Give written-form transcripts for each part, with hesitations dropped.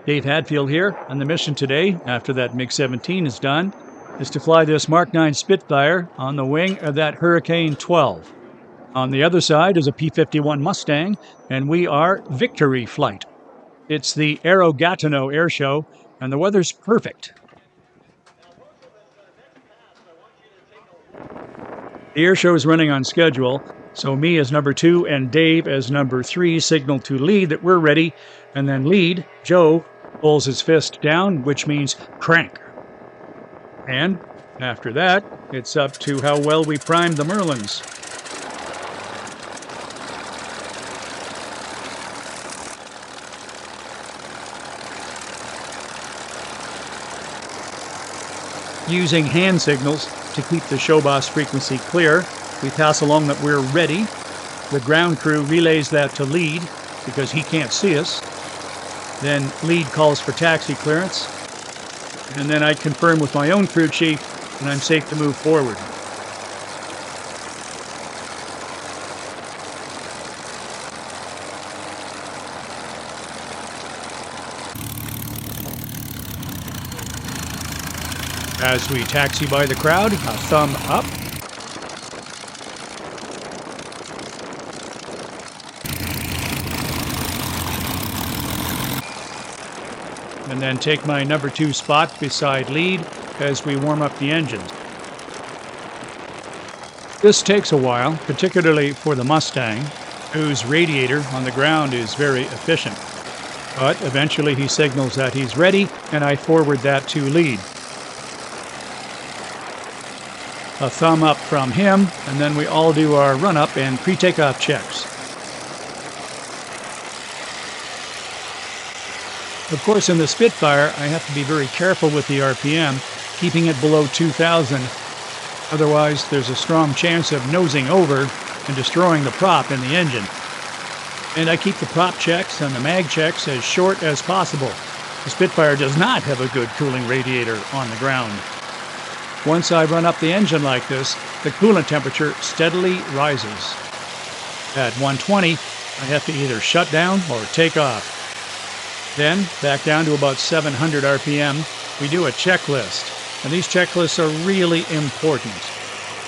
Dave Hadfield here, and the mission today, after that MiG-17 is done, is to fly this Mark IX Spitfire on the wing of that Hurricane 12. On the other side is a P-51 Mustang, and we are Victory Flight. It's the AeroGatineau Airshow, and the weather's perfect. The airshow is running on schedule, so me as number 2 and Dave as number 3 signal to lead that we're ready, and then lead, Joe, pulls his fist down, which means crank. And after that, it's up to how well we primed the Merlins. Using hand signals to keep the show boss frequency clear, we pass along that we're ready. The ground crew relays that to lead because he can't see us. Then lead calls for taxi clearance, and then I confirm with my own crew chief and I'm safe to move forward. As we taxi by the crowd, a thumb up. And then take my number 2 spot beside lead as we warm up the engines. This takes a while, particularly for the Mustang, whose radiator on the ground is very efficient. But eventually he signals that he's ready, and I forward that to lead. A thumb up from him, and then we all do our run-up and pre-takeoff checks. Of course, in the Spitfire, I have to be very careful with the RPM, keeping it below 2,000. Otherwise, there's a strong chance of nosing over and destroying the prop in the engine. And I keep the prop checks and the mag checks as short as possible. The Spitfire does not have a good cooling radiator on the ground. Once I run up the engine like this, the coolant temperature steadily rises. At 120, I have to either shut down or take off. Then, back down to about 700 RPM, we do a checklist. And these checklists are really important.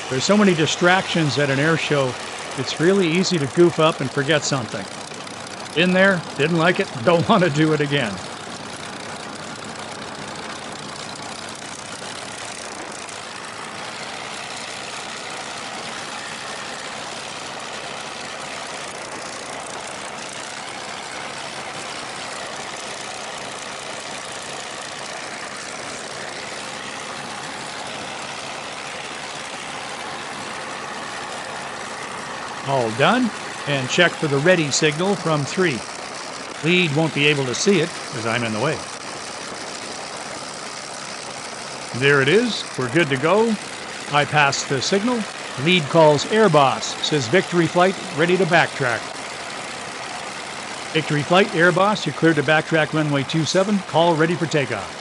There's so many distractions at an air show, it's really easy to goof up and forget something. Been there, didn't like it, don't want to do it again. All done, and check for the ready signal from 3. Lead won't be able to see it because I'm in the way. There it is, we're good to go. I pass the signal. Lead calls Air Boss, says Victory Flight, ready to backtrack. Victory Flight, Air Boss, you're cleared to backtrack runway 27, call ready for takeoff.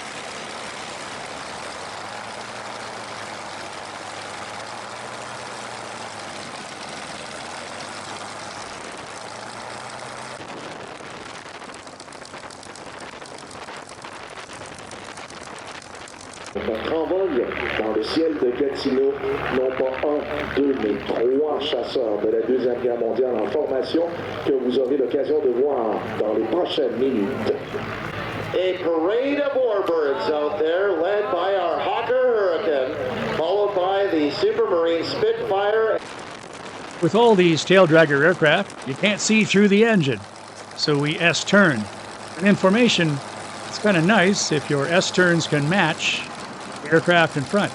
Notre envol dans le ciel de Gatineau, non pas 1, 2, mais 3 chasseurs de la Deuxième Guerre mondiale en formation que vous aurez l'occasion de voir dans les prochaines minutes. A parade of warbirds out there, led by our Hawker Hurricane, followed by the Supermarine Spitfire. With all these tail dragger aircraft, you can't see through the engine, so we S-turn. And in formation, it's kind of nice if your S-turns can match the aircraft in front.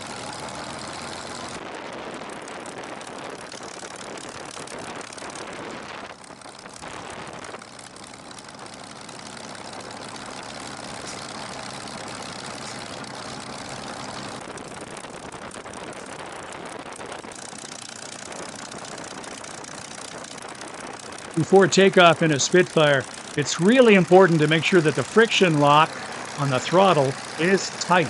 Before takeoff in a Spitfire, it's really important to make sure that the friction lock on the throttle is tight.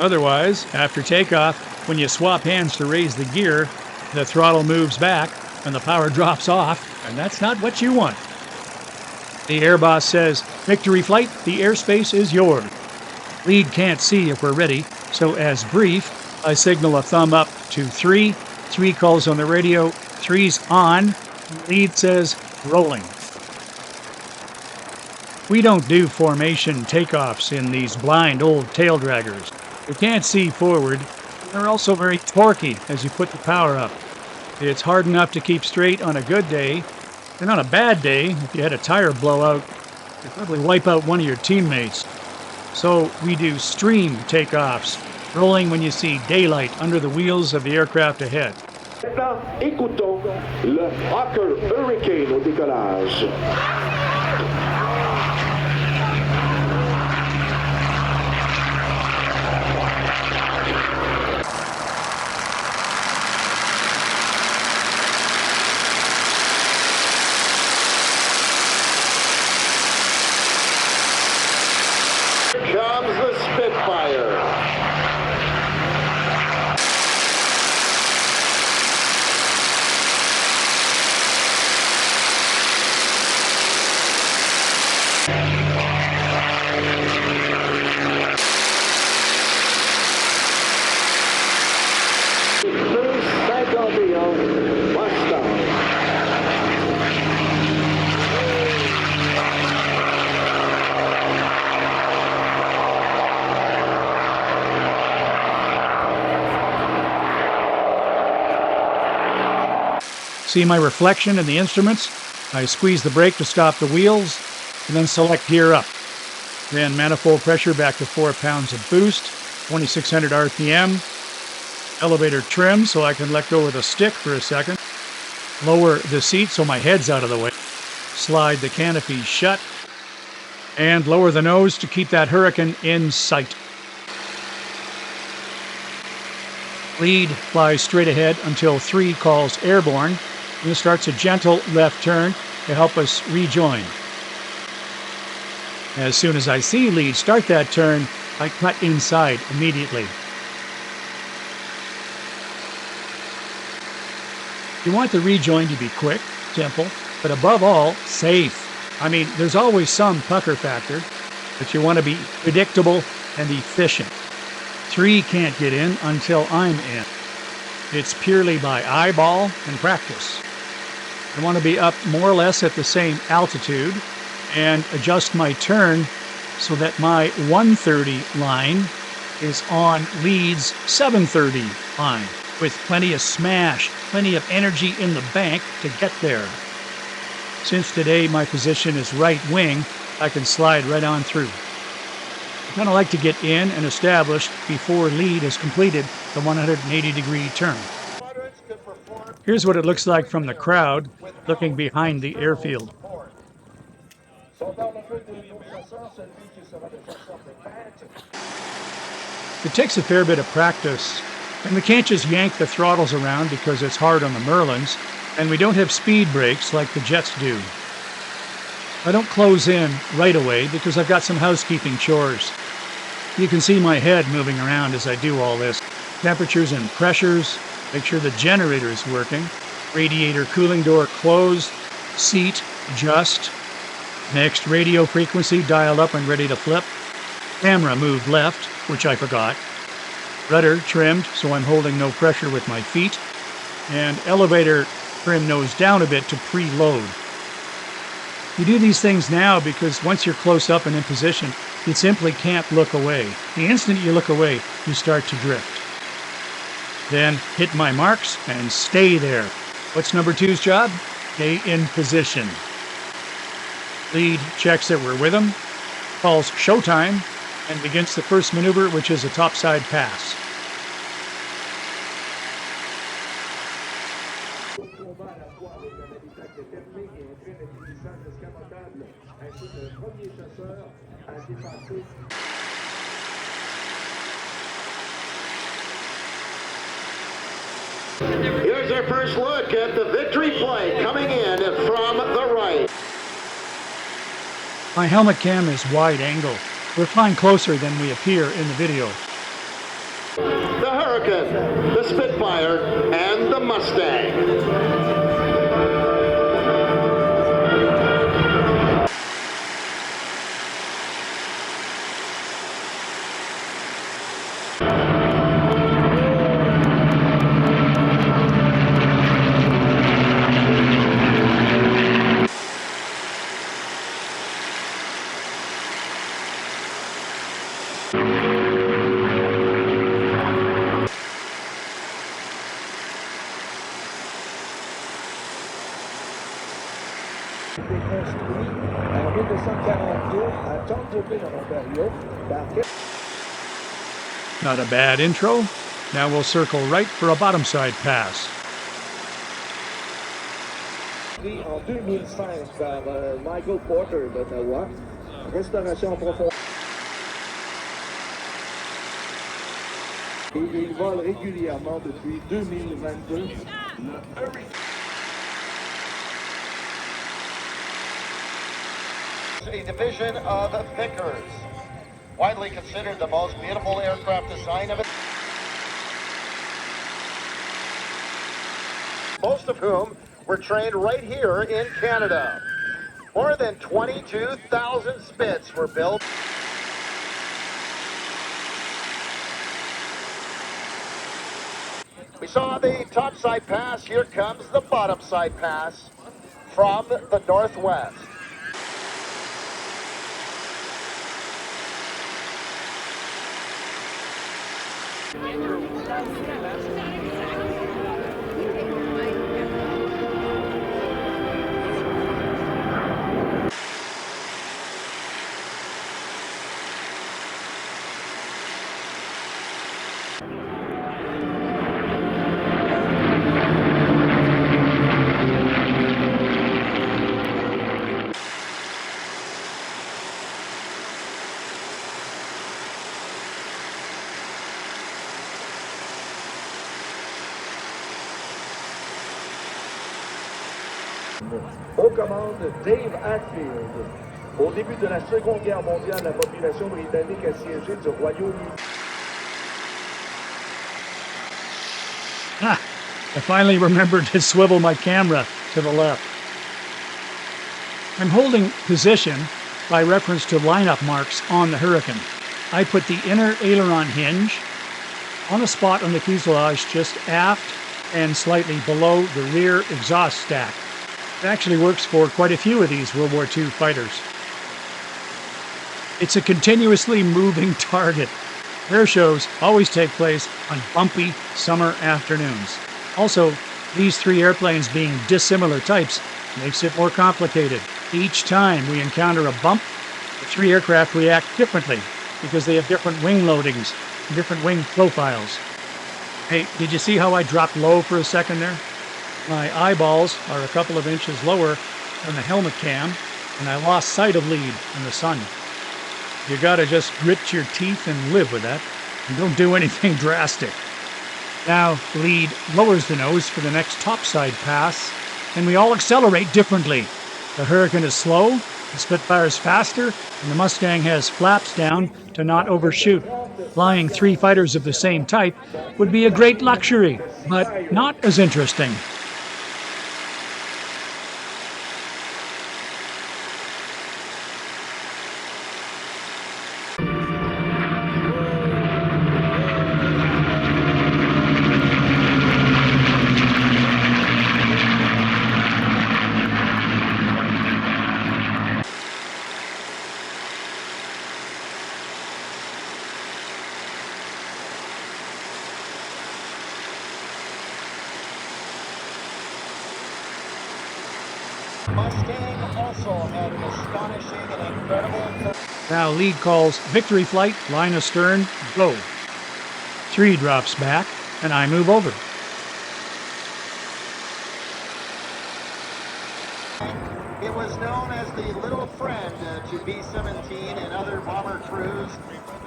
Otherwise, after takeoff, when you swap hands to raise the gear, the throttle moves back and the power drops off, and that's not what you want. The Air Boss says, Victory flight, the airspace is yours. Lead can't see if we're ready, so as brief, I signal a thumb up to 3. 3 calls on the radio, 3's on. Lead says rolling. We don't do formation takeoffs in these blind old tail draggers. You can't see forward. They're also very torquey as you put the power up. It's hard enough to keep straight on a good day, and on a bad day, if you had a tire blowout, you'd probably wipe out one of your teammates. So we do stream takeoffs, rolling when you see daylight under the wheels of the aircraft ahead. Maintenant, écoutons le Hawker Hurricane au décollage. Comes the Spitfire. Mustang. See my reflection in the instruments? I squeeze the brake to stop the wheels, and then select gear up. Then manifold pressure back to 4 pounds of boost, 2600 RPM. Elevator trim so I can let go of the stick for a second. Lower the seat so my head's out of the way. Slide the canopy shut. And lower the nose to keep that Hurricane in sight. Lead flies straight ahead until 3 calls airborne. And it starts a gentle left turn to help us rejoin. As soon as I see lead start that turn, I cut inside immediately. You want the rejoin to be quick, simple, but above all, safe. I mean, there's always some pucker factor, but you want to be predictable and efficient. 3 can't get in until I'm in. It's purely by eyeball and practice. I want to be up more or less at the same altitude and adjust my turn so that my 130 line is on lead's 730 line, with plenty of smash, plenty of energy in the bank to get there. Since today my position is right wing, I can slide right on through. I kind of like to get in and established before lead has completed the 180-degree turn. Here's what it looks like from the crowd, looking behind the airfield. It takes a fair bit of practice, and we can't just yank the throttles around because it's hard on the Merlins, and we don't have speed brakes like the jets do. I don't close in right away because I've got some housekeeping chores. You can see my head moving around as I do all this. Temperatures and pressures, make sure the generator is working, radiator cooling door closed, seat just, next radio frequency dialed up and ready to flip, camera moved left, which I forgot, rudder trimmed so I'm holding no pressure with my feet, and elevator trim nose down a bit to preload. You do these things now because once you're close up and in position, you simply can't look away. The instant you look away, you start to drift. Then hit my marks and stay there. What's number 2's job? Stay in position. Lead checks that we're with him, calls showtime, and begins the first maneuver, which is a topside pass. Here's our first look at the Victory flight coming in from the right. My helmet cam is wide angle. We're flying closer than we appear in the video. The Hurricane, the Spitfire, and the Mustang. Not a bad intro. Now we'll circle right for a bottom side pass. En 2005 par Michael Porter d'Ottawa. Restauration en profondeur. Et il vole régulièrement depuis 2022. A division of Vickers, widely considered the most beautiful aircraft design of it. Most of whom were trained right here in Canada. More than 22,000 Spits were built. We saw the top side pass. Here comes the bottom side pass from the northwest. Aux commandes Dave Hadfield. Au début de la Seconde Guerre mondiale, la population britannique assiégée du Royaume-Uni. Ah, I finally remembered to swivel my camera to the left. I'm holding position by reference to lineup marks on the Hurricane. I put the inner aileron hinge on a spot on the fuselage just aft and slightly below the rear exhaust stack. It actually works for quite a few of these World War II fighters. It's a continuously moving target. Air shows always take place on bumpy summer afternoons. Also, these three airplanes being dissimilar types makes it more complicated. Each time we encounter a bump, the three aircraft react differently because they have different wing loadings, different wing profiles. Hey, did you see how I dropped low for a second there? My eyeballs are a couple of inches lower than the helmet cam, and I lost sight of lead in the sun. You gotta just grit your teeth and live with that, and don't do anything drastic. Now, lead lowers the nose for the next topside pass, and we all accelerate differently. The Hurricane is slow, the Spitfire is faster, and the Mustang has flaps down to not overshoot. Flying three fighters of the same type would be a great luxury, but not as interesting. Mustang also had an astonishing and incredible. Now lead calls victory flight, line astern, go. 3 drops back, and I move over. It was known as the little friend to B-17 and other bomber crews,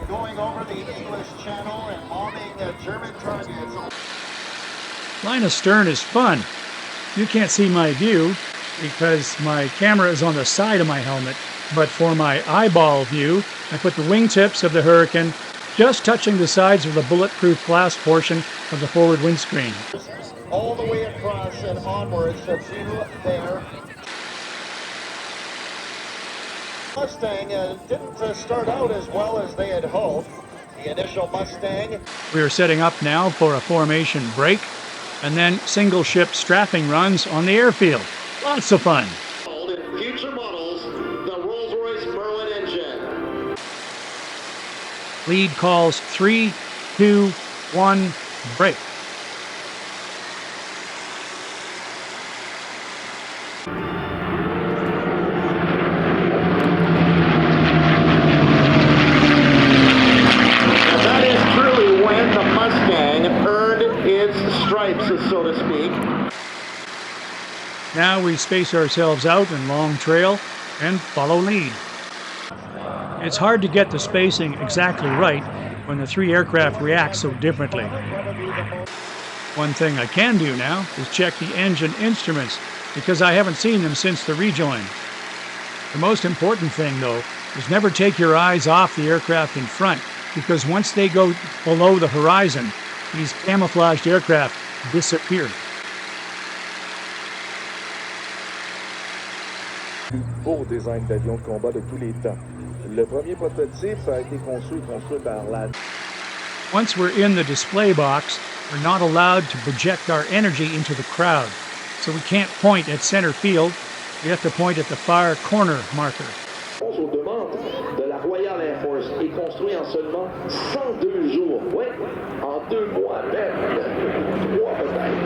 going over the English Channel and bombing German targets. Line astern is fun. You can't see my view because my camera is on the side of my helmet, but for my eyeball view, I put the wingtips of the Hurricane just touching the sides of the bulletproof glass portion of the forward windscreen. All the way across and onwards to there. Mustang didn't start out as well as they had hoped. The initial Mustang. We are setting up now for a formation break, and then single ship strapping runs on the airfield. Lots of fun. In future models, the Rolls-Royce Merlin engine. Lead calls 3, 2, 1, break. so to speak. Now we space ourselves out in long trail and follow lead. It's hard to get the spacing exactly right when the three aircraft react so differently. One thing I can do now is check the engine instruments because I haven't seen them since the rejoin. The most important thing, though, is never take your eyes off the aircraft in front because once they go below the horizon, these camouflaged aircraft disappear. Le plus beau design d'avion de combat de tous les temps. Le premier prototype a été construit par la... Once we're in the display box, we're not allowed to project our energy into the crowd. So we can't point at center field, we have to point at the far corner marker. Aux demandes de la Royal Air Force est construit en seulement 102 jours. Oui, en 2 mois même. 3 peut-être.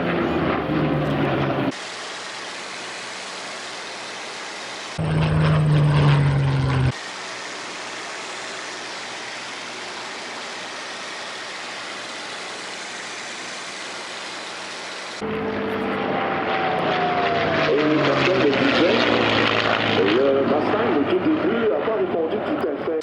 Et comme ça, le budget, le Mustang, au tout début, n'a pas répondu tout à fait.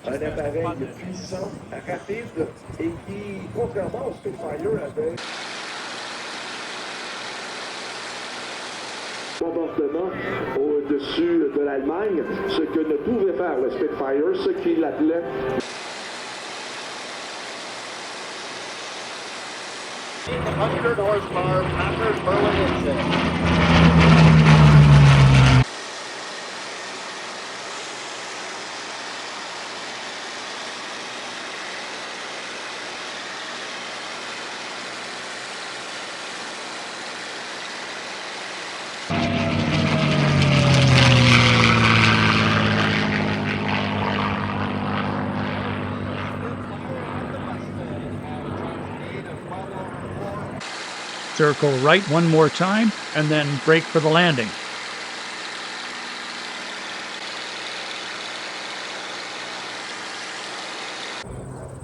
Un appareil puissant, rapide et qui, contrairement au Spitfire, avait... Bombardement au-dessus de l'Allemagne, ce que ne pouvait faire le Spitfire, ce qu'il appelait... The 100 horsepower Packard Merlin engine. Circle right one more time, and then brake for the landing.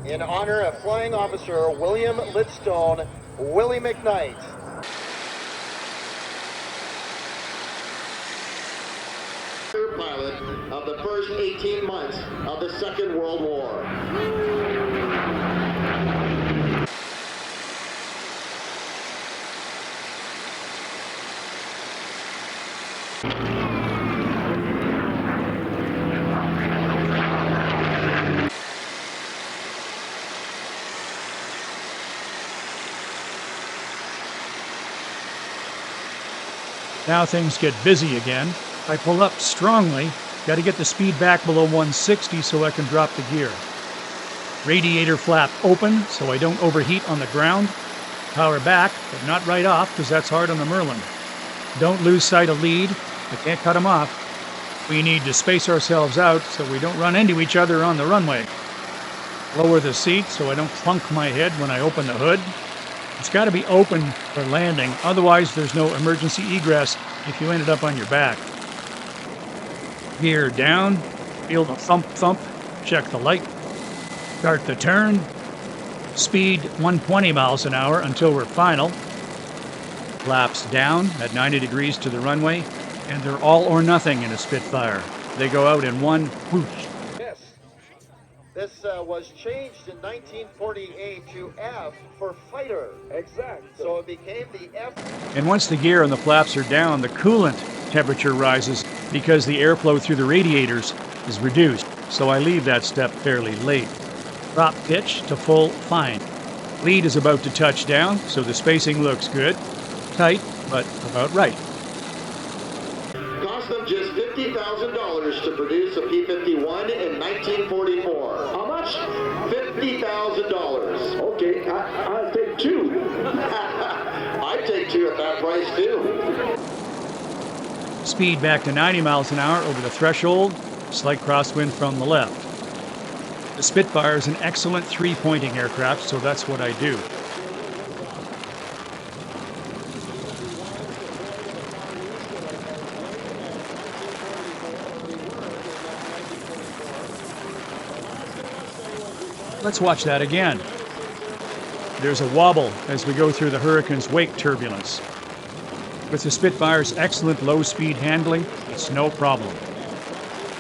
In honor of Flying Officer William Lidstone, Willie McKnight. Pilot of the first 18 months of the Second World War. Now things get busy again. I pull up strongly, got to get the speed back below 160 so I can drop the gear. Radiator flap open so I don't overheat on the ground. Power back, but not right off because that's hard on the Merlin. Don't lose sight of lead, I can't cut them off. We need to space ourselves out so we don't run into each other on the runway. Lower the seat so I don't clunk my head when I open the hood. It's got to be open for landing, otherwise there's no emergency egress if you ended up on your back. Gear down, feel the thump thump, check the light, start the turn, speed 120 miles an hour until we're final. Flaps down at 90 degrees to the runway, and they're all or nothing in a Spitfire. They go out in one whoosh. Yes. This was changed in 1948 to F for fighter. Exact. So it became the F. And once the gear and the flaps are down, the coolant temperature rises because the airflow through the radiators is reduced. So I leave that step fairly late. Drop pitch to full fine. Lead is about to touch down, so the spacing looks good. Tight, but about right. Cost them just $50,000 to produce a P-51 in 1944. How much? $50,000. Okay, I'll take 2. I'd take 2 at that price too. Speed back to 90 miles an hour over the threshold. Slight crosswind from the left. The Spitfire is an excellent three-pointing aircraft, so that's what I do. Let's watch that again. there's a wobble as we go through the Hurricane's wake turbulence. With the Spitfire's excellent low-speed handling, it's no problem.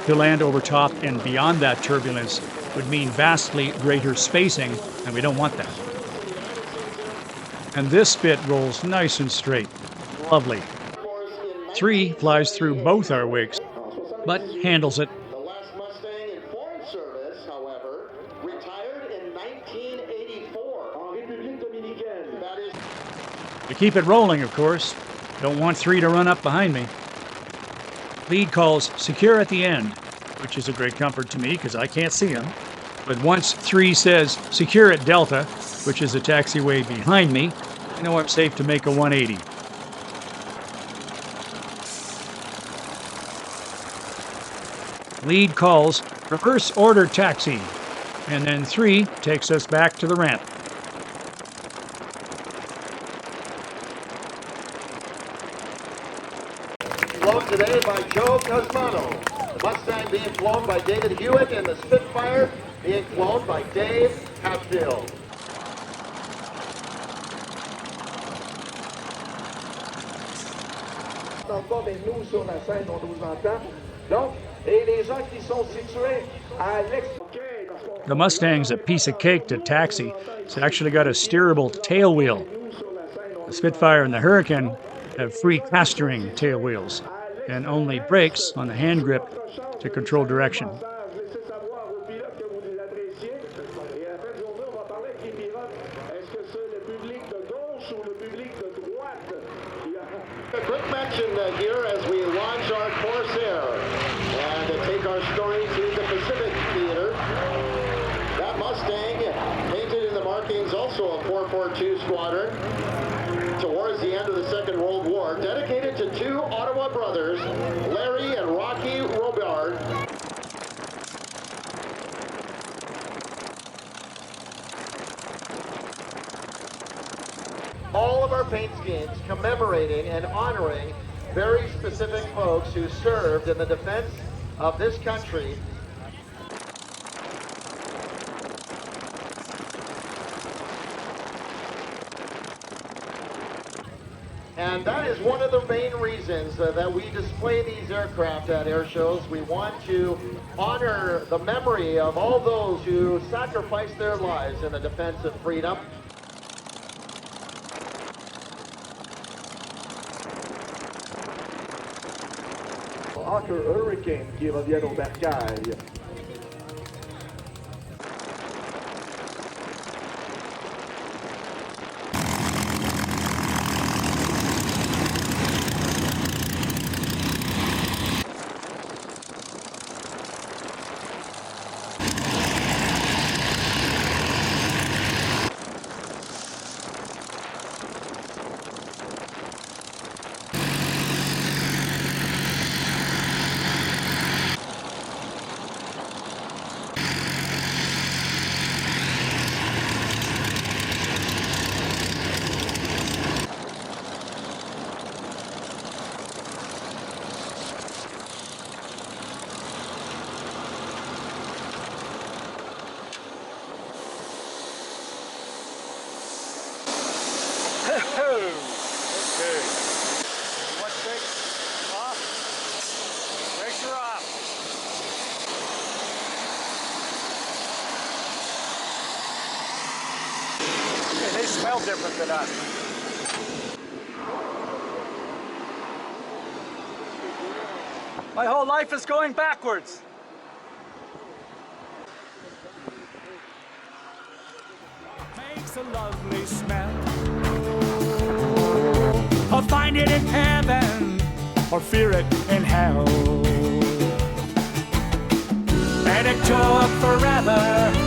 To land over top and beyond that turbulence would mean vastly greater spacing, and we don't want that. And this Spit rolls nice and straight. Lovely. 3 flies through both our wakes, but handles it. The last Mustang in foreign service, however, retired in 1984. En République Dominicaine. That is... To keep it rolling, of course. Don't want 3 to run up behind me. Lead calls secure at the end, which is a great comfort to me because I can't see him. But once 3 says secure at Delta, which is a taxiway behind me, I know I'm safe to make a 180. Lead calls reverse order taxi, and then 3 takes us back to the ramp. Flown today by Joe Cosmano. The Mustang being flown by David Hewitt and the Spitfire being flown by Dave Hadfield. Encore avec nous sur la scène, on nous entend. Donc, et les gens qui sont situés à l'extérieur. The Mustang's a piece of cake to taxi. It's actually got a steerable tail wheel. The Spitfire and the Hurricane have free castering tail wheels and only brakes on the hand grip to control direction. A quick mention here as we launch our Corsair and take our story to the Pacific Theater. That Mustang, painted in the markings, also a 442 squadron, towards the end of the Second World War, dedicated to 2 Ottawa brothers, Larry and Rocky Robard. All of our paint schemes commemorating and honoring very specific folks who served in the defense of this country. And that is one of the main reasons that we display these aircraft at air shows. We want to honor the memory of all those who sacrificed their lives in the defense of freedom. Hawker Hurricane qui revient au bercail. They smell different than us. My whole life is going backwards. Makes a lovely smell. Or find it in heaven, or fear it in hell. Let it go up forever.